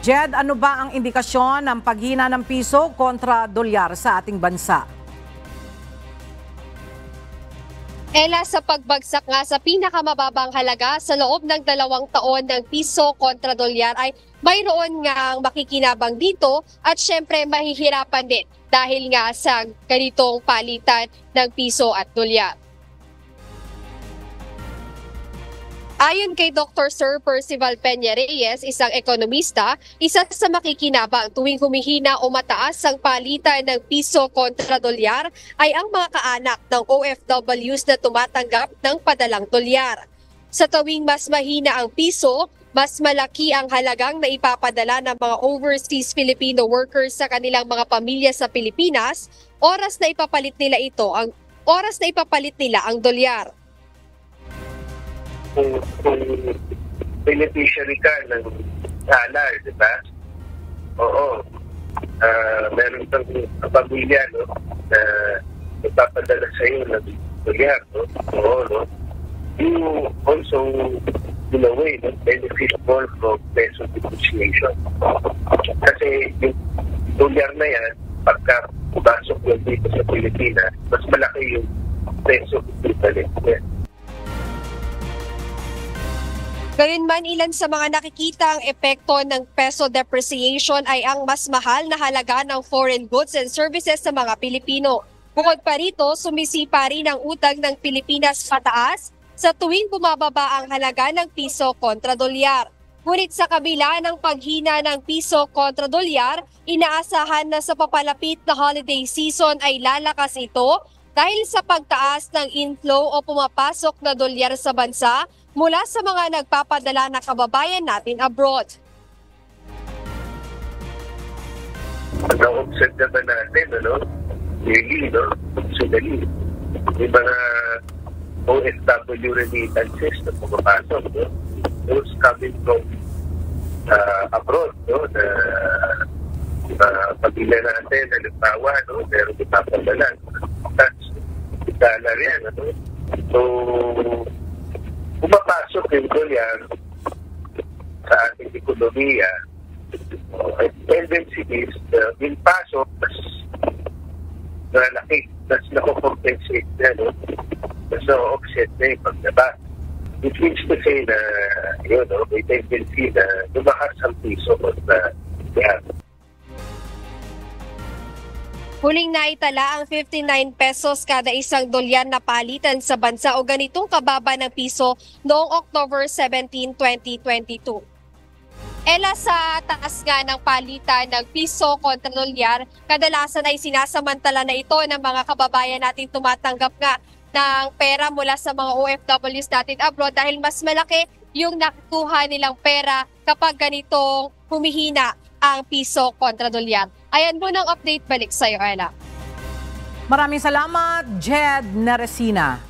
Jed, ano ba ang indikasyon ng paghina ng piso kontra dolyar sa ating bansa? Ela, sa pagbagsak nga sa pinakamababang halaga sa loob ng 2 taon ng piso kontra dolyar ay mayroon nga makikinabang dito at syempre mahihirapan din dahil nga sa ganitong palitan ng piso at dolyar. Ayon kay Dr. Sir Percival Peña Reyes, isang ekonomista, isa sa makikinabang tuwing humihina o mataas ang palitan ng piso kontra dolyar ay ang mga kaanak ng OFWs na tumatanggap ng padalang dolyar. Sa tuwing mas mahina ang piso, mas malaki ang halagang na ipapadala ng mga overseas Filipino workers sa kanilang mga pamilya sa Pilipinas, oras na ipapalit nila ang dolyar. Kung beneficiary ka ng dollar, di ba? Oo. Meron kang pamilya, no? Na ipapadala sa iyo ng dolyar, no? Oo, no? You also, in a way, no? Benefit more from peso depreciation. Kasi yung dolyar na yan, pagka pumasok yung dito sa Pilipinas, mas malaki yung peso equivalent. Gayunman, ilan sa mga nakikita ang epekto ng peso depreciation ay ang mas mahal na halaga ng foreign goods and services sa mga Pilipino. Bukod pa rito, sumisipa rin ang utang ng Pilipinas pataas sa tuwing bumababa ang halaga ng piso kontra dolyar. Ngunit sa kabila ng paghina ng piso kontra dolyar, inaasahan na sa papalapit na holiday season ay lalakas ito dahil sa pagtaas ng inflow o pumapasok na dolyar sa bansa mula sa mga nagpapadala na kababayan natin abroad. Na-observe naman natin, yearly, sudali, yung mga OFW remittances na pumapasok, those coming from abroad, na pamilya natin, halimbawa, meron ipapadala, that's dollar yan, So, pumapasok yung dolyar sa ating ekonomiya, tendency is yung pasok mas malaki, mas nakocompensate na, mas na-offset na yung paglaba. It means to say na may tendency na lumakas ang piso na dolyar. Huling naitala ang 59 pesos kada isang dolyar na palitan sa bansa o ganitong kababa ng piso noong October 17, 2022. Ela, sa taas nga ng palitan ng piso kontra dolyar, kadalasan ay sinasamantala na ito ng mga kababayan natin tumatanggap nga ng pera mula sa mga OFWs natin abroad dahil mas malaki yung nakukuha nilang pera kapag ganitong humihina ang piso kontra dolyar. Ayan po ng update, balik sa iyo, Ella. Maraming salamat, Jed Neresina.